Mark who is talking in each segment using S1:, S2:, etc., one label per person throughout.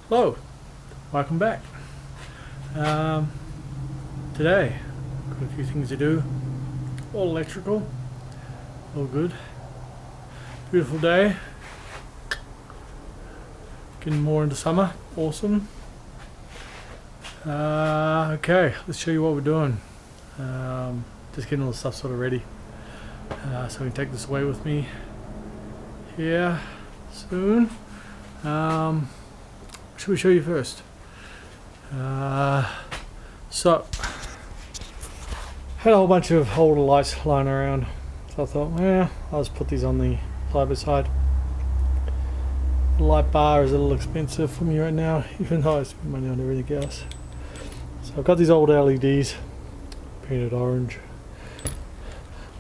S1: Hello, welcome back. Today, got a few things to do. All electrical, all good. Beautiful day. Getting more into summer, awesome. Okay, let's show you what we're doing. Just getting all the stuff sort of ready. So I can take this away with me here soon. Should we show you first? So had a whole bunch of older lights lying around, so I thought, well, I'll just put these on the side by side. The light bar is a little expensive for me right now, even though I spend money on everything else. So I've got these old LEDs, painted orange.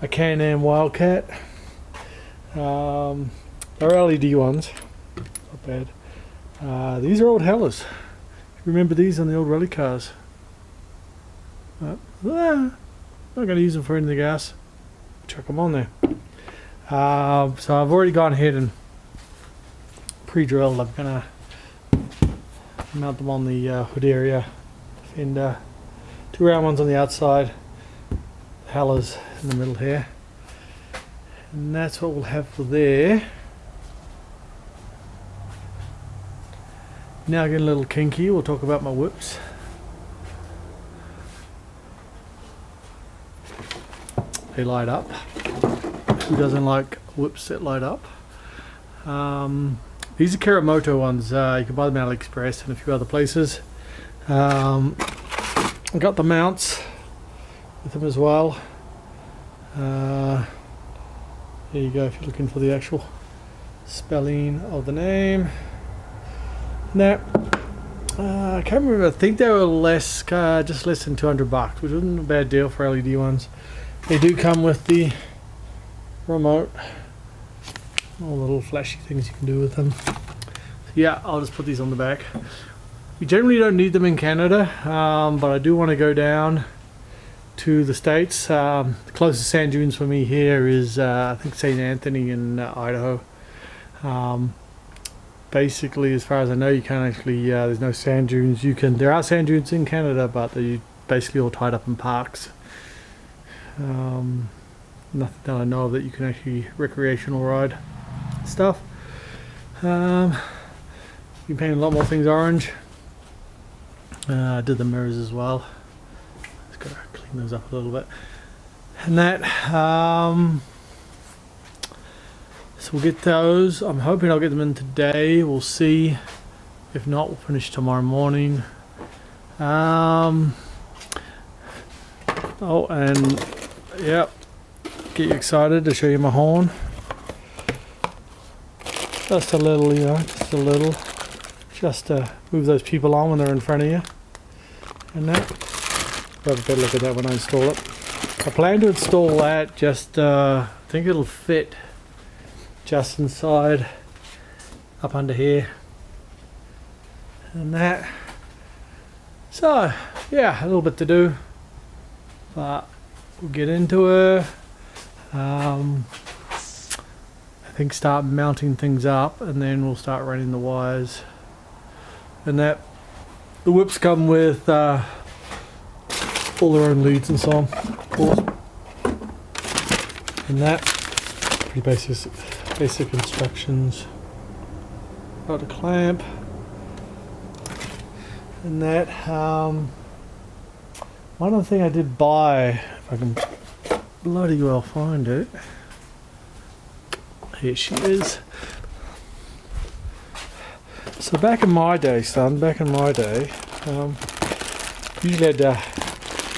S1: A Can-Am Wildcat. They're LED ones, not bad. These are old Hellas. Remember these on the old rally cars? Not going to use them for anything else. Chuck them on there. So I've already gone ahead and pre-drilled. I'm going to mount them on the hood area, fender. Two round ones on the outside. Hellas in the middle here. And that's what we'll have for there. Now getting a little kinky, we'll talk about my whips. They light up. Who doesn't like whips that light up? These are Karamoto ones. You can buy them at AliExpress and a few other places. I got the mounts with them as well. There you go if you're looking for the actual spelling of the name. Now, I can't remember, I think they were just less than 200 bucks, which wasn't a bad deal for LED ones. They do come with the remote, all the little flashy things you can do with them. So yeah, I'll just put these on the back. We generally don't need them in Canada, but I do want to go down to the States. The closest sand dunes for me here is I think St. Anthony in Idaho. Basically, as far as I know, you can't actually, there's no sand dunes. There are sand dunes in Canada, but they're basically all tied up in parks. Nothing that I know of that you can actually recreational ride stuff. You can paint a lot more things orange. I did the mirrors as well. Just gotta clean those up a little bit. And that, so we'll get those. I'm hoping I'll get them in today. We'll see. If not, we'll finish tomorrow morning. Oh, and yep, get you excited to show you my horn. Just a little, you know, just to move those people on when they're in front of you. And that. We'll have a better look at that when I install it. I plan to install that just, I think it'll fit just inside up under here and that. So yeah, a little bit to do, but we'll get into it. I think start mounting things up and then we'll start running the wires and that. The whips come with all their own leads and so on, of course, and that pretty basic instructions. Got the clamp and that. One other thing I did buy, if I can bloody well find it. Here she is. So back in my day, usually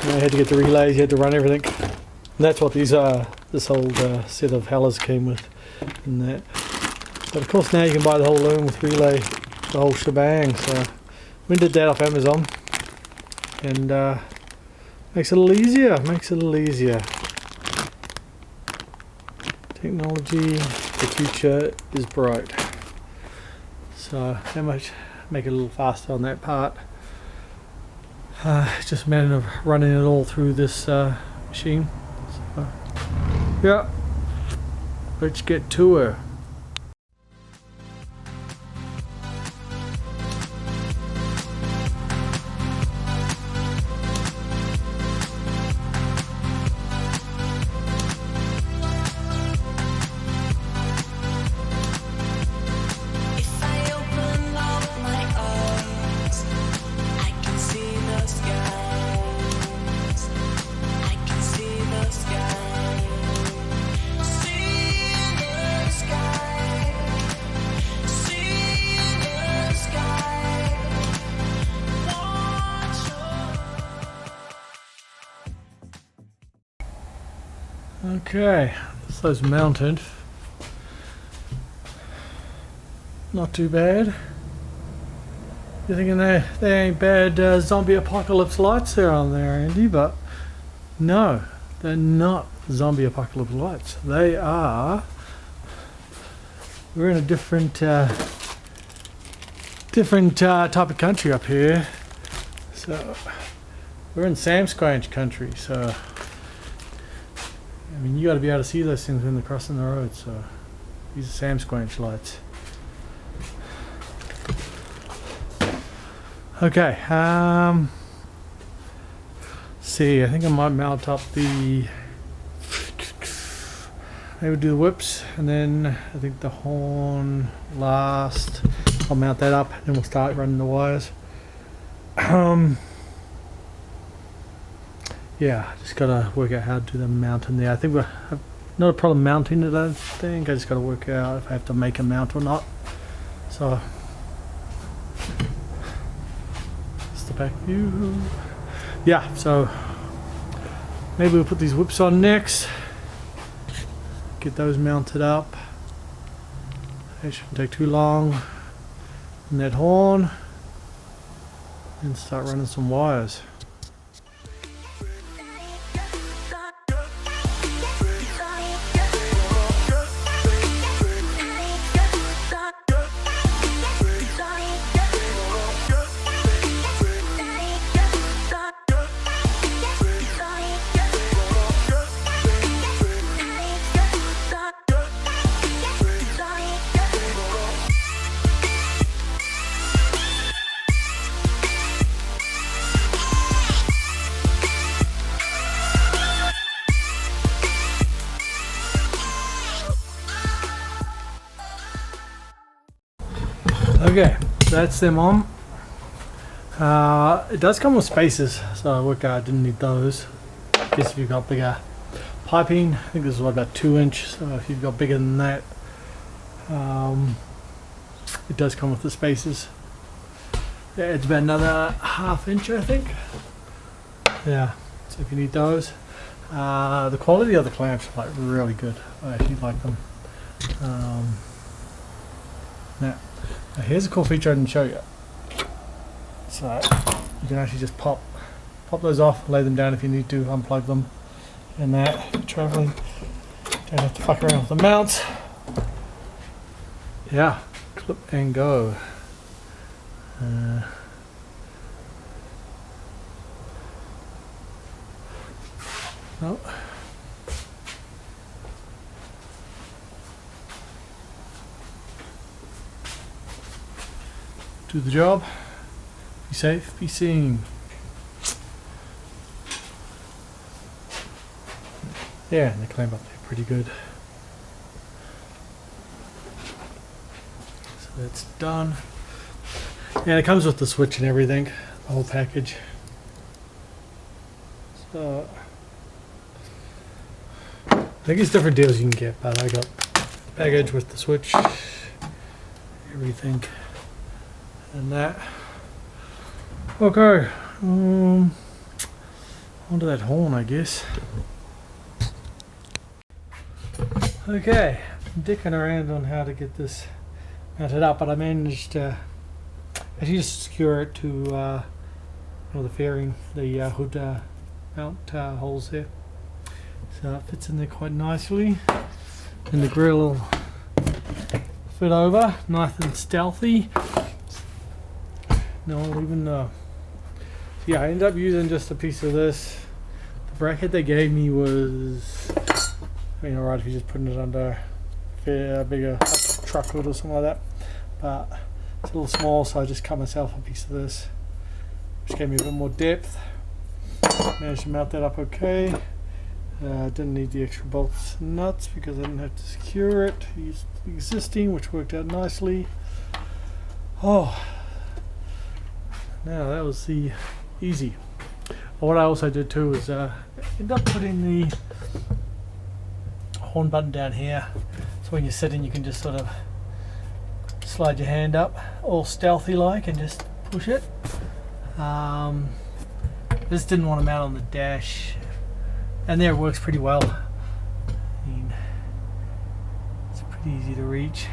S1: you had to get the relays, you had to run everything. And that's what these this old set of Hellas came with. And that. But of course now you can buy the whole loom with relay, the whole shebang. So we did that off Amazon, and makes it a little easier. Technology, the future is bright. So that much make it a little faster on that part. It's just a matter of running it all through this machine. So, yeah. Let's get to her. Okay, so those mounted. Not too bad. You're thinking they ain't bad zombie apocalypse lights there on there, Andy, but no, they're not zombie apocalypse lights. They are. We're in a different type of country up here. So we're in Sam Squanch country. So I mean, you got to be able to see those things when they're crossing the road. So these are Sam Squanch lights. Okay. See, I think I might mount up the. Maybe do the whips, and then I think the horn last. I'll mount that up, and then we'll start running the wires. Yeah, just gotta work out how to do the mounting there. I think we're not a problem mounting it. I think I just gotta work out if I have to make a mount or not. So, it's the back view. Yeah, so maybe we'll put these whips on next. Get those mounted up. It shouldn't take too long. And that horn, and start running some wires. Okay, that's them on. It does come with spacers, so I worked out I didn't need those. I guess if you've got bigger piping, I think this is what, about 2 inch, so if you've got bigger than that, it does come with the spacers. Yeah, it's about another ½ inch, I think. Yeah, so if you need those. The quality of the clamps are like really good. I actually like them. Now here's a cool feature I didn't show you. So you can actually just pop those off, lay them down if you need to, unplug them, and that if you're traveling, don't have to fuck around with the mounts. Yeah, clip and go. No. Do the job. Be safe, be seen. Yeah, and they climb up there pretty good. So that's done. And it comes with the switch and everything, the whole package. So I think it's different deals you can get, but I got package with the switch, everything. And that. Okay, onto that horn, I guess. Okay, I'm dicking around on how to get this mounted up, but I managed to actually just secure it to the fairing, the hood mount holes there. So it fits in there quite nicely, and the grill will fit over, nice and stealthy. No, even yeah, I ended up using just a piece of this. The bracket they gave me was, I mean, alright if you're just putting it under a bigger truck hood or something like that, but it's a little small, so I just cut myself a piece of this, which gave me a bit more depth. Managed to mount that up okay. Didn't need the extra bolts and nuts because I didn't have to secure it. Used the existing, which worked out nicely. Oh. Now that was the easy. What I also did too was end up putting the horn button down here, so when you're sitting you can just sort of slide your hand up all stealthy like and just push it. This didn't want to mount on the dash, and there it works pretty well. easy to reach.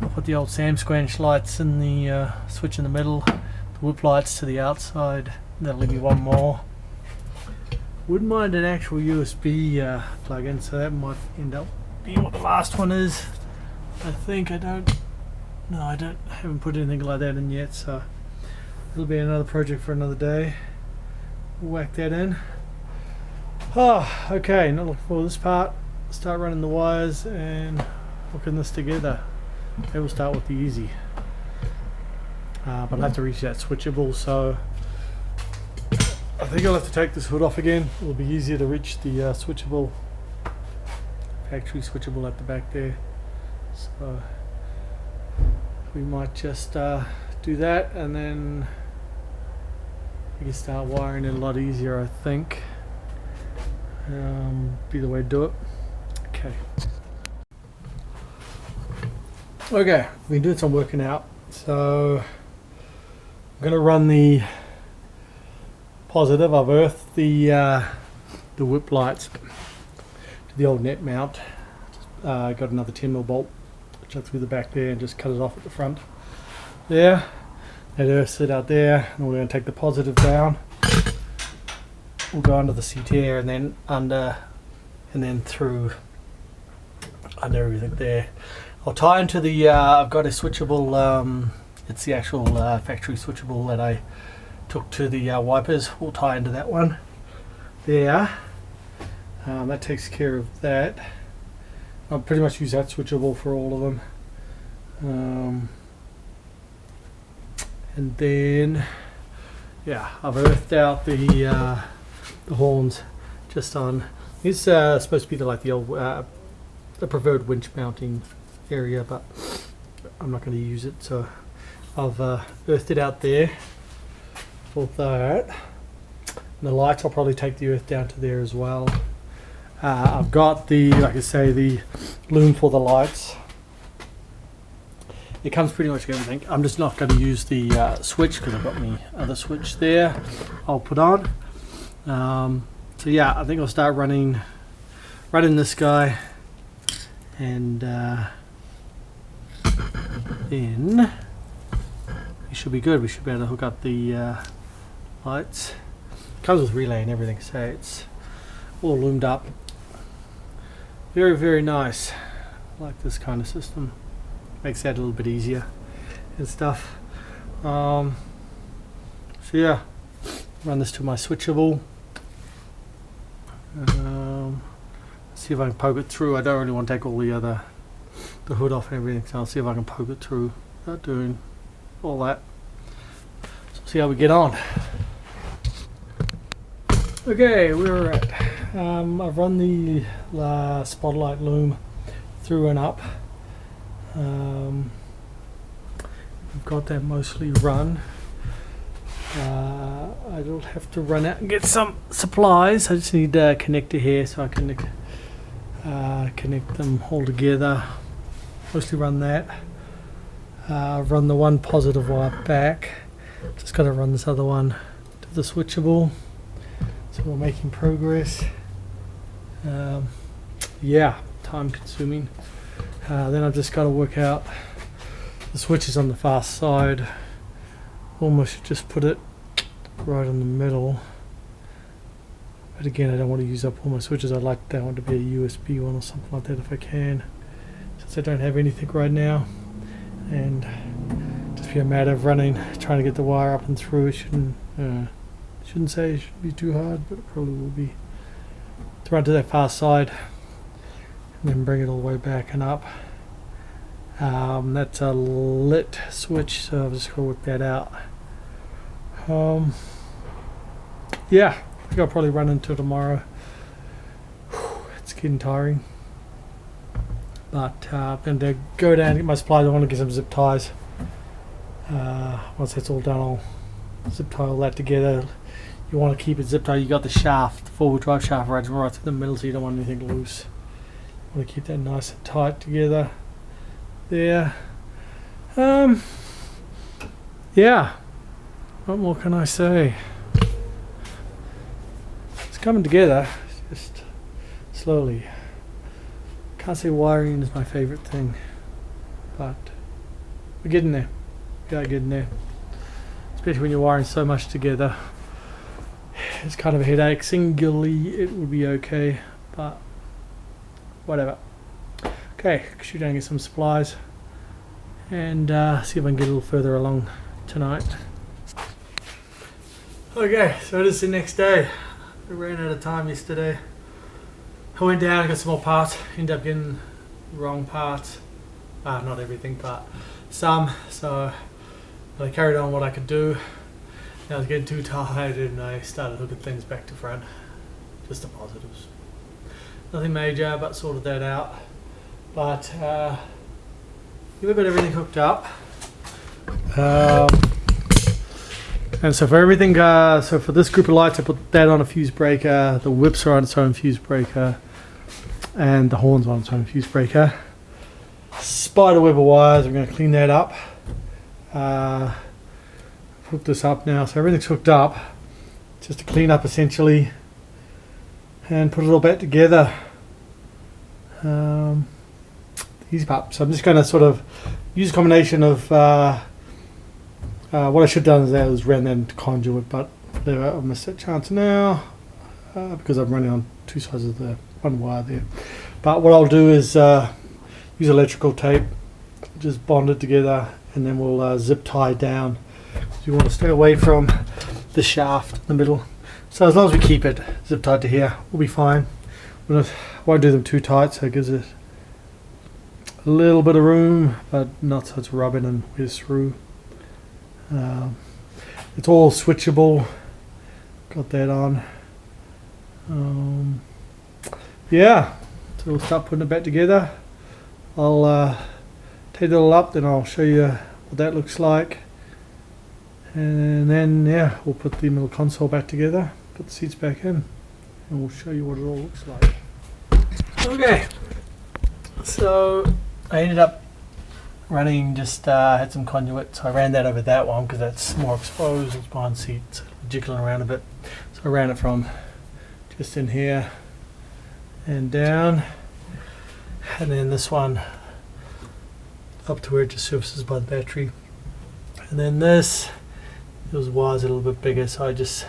S1: I'll put the old Sam Squanch lights in the switch in the middle, the whip lights to the outside. That'll leave me one more. Wouldn't mind an actual USB plug-in, so that might end up being what the last one is. I think I haven't put anything like that in yet, so it'll be another project for another day. We'll whack that in. Oh, okay, not looking forward to this part. Start running the wires and hooking this together. Okay, we'll start with the easy. But I'll have to reach that switchable, so I think I'll have to take this hood off again. It'll be easier to reach the switchable, factory switchable at the back there. So we might just do that, and then we can start wiring it a lot easier, I think. Be the way to do it. Okay. Okay, we've been doing some working out, so I'm going to run the positive. I've earthed the whip lights to the old net mount. Got another 10mm bolt chucked through the back there and just cut it off at the front there. That earths it out there, and we're going to take the positive down. We'll go under the seat here and then under, and then through under everything there. I'll tie into the I've got a switchable, it's the actual factory switchable that I took to the wipers. We'll tie into that one there. That takes care of that. I'll pretty much use that switchable for all of them. And then, yeah, I've earthed out the horns just on. It's supposed to be like the old, the preferred winch mounting area, but I'm not going to use it, so I've earthed it out there for that. And the lights, I'll probably take the earth down to there as well. I've got the, like I say, the loom for the lights. It comes pretty much with everything. I'm just not going to use the switch because I've got my other switch there I'll put on. So yeah, I think I'll start running this guy, and then it should be good. We should be able to hook up the lights. It comes with relay and everything, so it's all loomed up. Very, very nice. I like this kind of system. Makes that a little bit easier and stuff. So yeah, run this to my switchable. See if I can poke it through. I don't really want to take all the hood off and everything, so I'll see if I can poke it through without doing all that. So see how we get on. Okay, we're at. I've run the spotlight loom through and up. I've got that mostly run. I don't have to run out and get some supplies. I just need a connector here so I can connect them all together. Mostly run that. I've run the one positive wire back. Just got to run this other one to the switchable. So we're making progress. Yeah, time consuming. Then I've just got to work out the switches on the far side. Almost just put it right in the middle. But again, I don't want to use up all my switches. I'd like that one to be a USB one or something like that if I can, since I don't have anything right now. And just be a matter of trying to get the wire up and through. It shouldn't say it should be too hard, but it probably will be. To run to that far side and then bring it all the way back and up. That's a lit switch, so I've just got to work that out. Yeah, I think I'll probably run into it tomorrow. It's getting tiring. But I'm going to go down and get my supplies. I want to get some zip ties. Once that's all done, I'll zip tie all that together. You want to keep it zip tied. You got the shaft, the four-wheel drive shaft right through the middle, so you don't want anything loose. You want to keep that nice and tight together. There. Yeah. What more can I say? It's coming together. It's just slowly Can't say wiring is my favourite thing, but we're getting there. We are getting there. Especially when you're wiring so much together. It's kind of a headache. Singly it would be okay, but whatever. Okay, shoot down and get some supplies and see if I can get a little further along tonight. Okay, so it is the next day. We ran out of time yesterday. I went down and got some more parts. Ended up getting the wrong parts. Not everything, but some. So I carried on what I could do. I was getting too tired and I started hooking things back to front. Just the positives. Nothing major, but sorted that out. But we've got everything hooked up. And so for everything, so for this group of lights, I put that on a fuse breaker. The whips are on its own fuse breaker, and the horns on its own fuse breaker. Spider web of wires. I'm going to clean that up. Hook this up now, so everything's hooked up. Just to clean up essentially, and put it all back together. Easy part. So I'm just going to sort of use a combination of what I should have done is ran that into conduit, but I've missed that chance now because I'm running on two sides of the one wire there. But what I'll do is use electrical tape, just bond it together, and then we'll zip tie down. So you want to stay away from the shaft in the middle. So as long as we keep it zip tied to here, we'll be fine. Won't do them too tight, so it gives it a little bit of room, but not so it's rubbing and whiz through. It's all switchable. Got that on. Yeah, so we'll start putting it back together. I'll take it all up, then I'll show you what that looks like. And then yeah, we'll put the middle console back together, put the seats back in, and we'll show you what it all looks like. Okay, so I ended up running, just had some conduit, so I ran that over that one because that's more exposed. It's behind seats, jiggling around a bit. So I ran it from just in here and down, and then this one up to where it just surfaces by the battery. And then this, those wires are a little bit bigger, so I just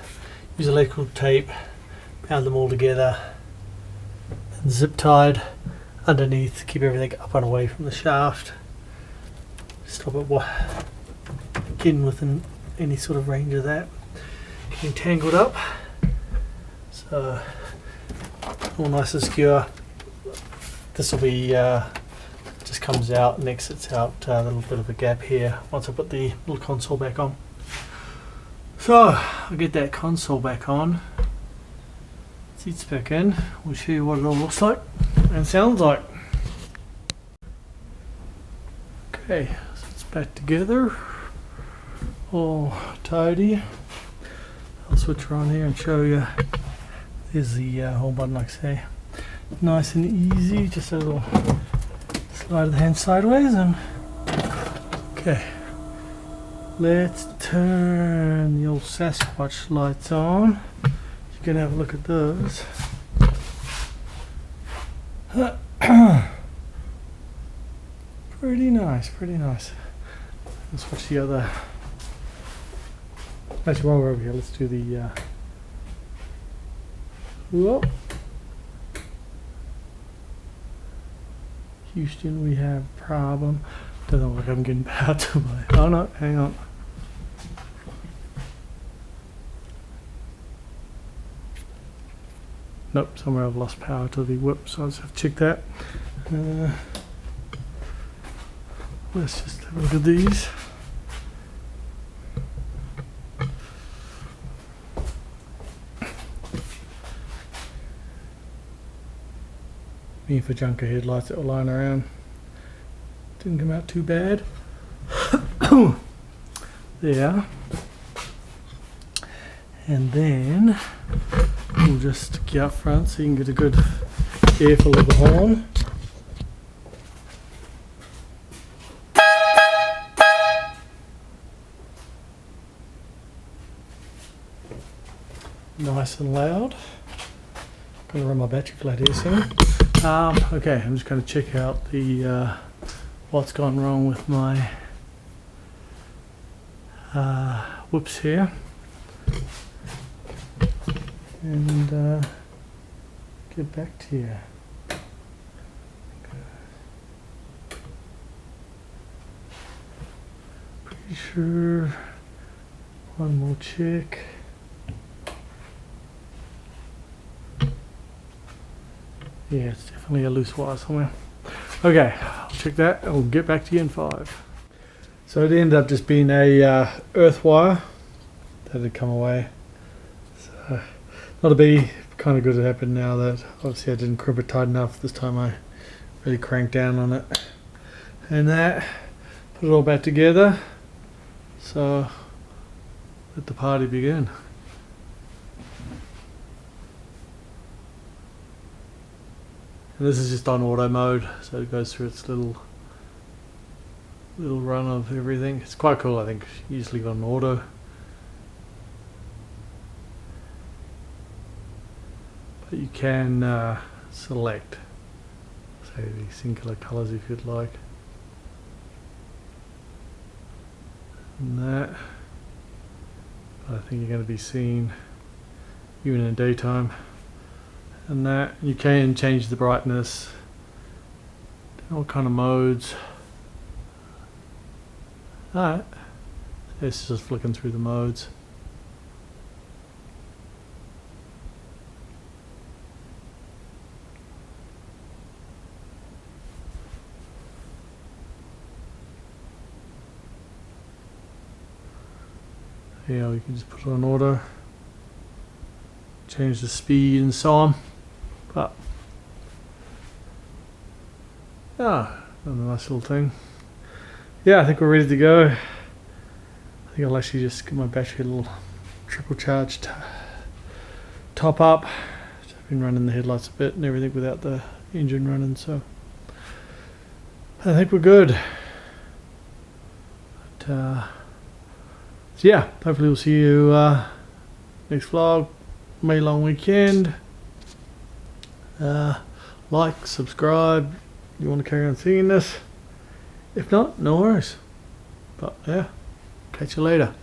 S1: use electrical tape, bound them all together, and zip tied underneath, keep everything up and away from the shaft. Stop it getting within any sort of range of that. Getting tangled up. So all nice and secure. This will be just comes out and exits out a little bit of a gap here once I put the little console back on. So I'll get that console back on. Seats back in. We'll show you what it all looks like and sounds like. Okay. Back together, all tidy. I'll switch her on here and show you. There's the home button, like I say. Nice and easy, just a little slide of the hand sideways and okay. Let's turn the old Sasquatch lights on. You can have a look at those. Pretty nice, pretty nice. Let's watch the other. Actually, while we're over here, let's do the. Whoa. Houston, we have a problem. Doesn't look like I'm getting power to my. Oh no, hang on. Nope, somewhere I've lost power to the whip, so I'll just have to check that. Let's just have a look at these. Me for junker headlights that were lying around. Didn't come out too bad. There. And then we'll just stick you up front so you can get a good airful of the horn. Nice and loud. Gonna run my battery flat here soon. Okay, I'm just going to check out the what's gone wrong with my whoops here, and get back to you. Pretty sure. One more check. Yeah, it's definitely a loose wire somewhere. Okay, I'll check that. I'll get back to you in 5. So it ended up just being a earth wire that had come away. So not a big, kind of good to happen now that obviously I didn't crimp it tight enough. This time I really cranked down on it. And that, put it all back together. So let the party begin. And this is just on auto mode, so it goes through its little run of everything. It's quite cool, I think. Usually on auto. But you can select, say, the singular colors if you'd like. And that, but I think you're going to be seeing even in daytime. And that, you can change the brightness, all kind of modes. Alright, it's just flicking through the modes. Yeah, we can just put it on auto, change the speed and so on. But another nice little thing. Yeah, I think we're ready to go. I think I'll actually just get my battery a little trickle charged top up. I've been running the headlights a bit and everything without the engine running, so I think we're good. But, so yeah, hopefully we'll see you next vlog. May long weekend. Like, subscribe. You want to carry on seeing this? If not, no worries. But yeah, catch you later.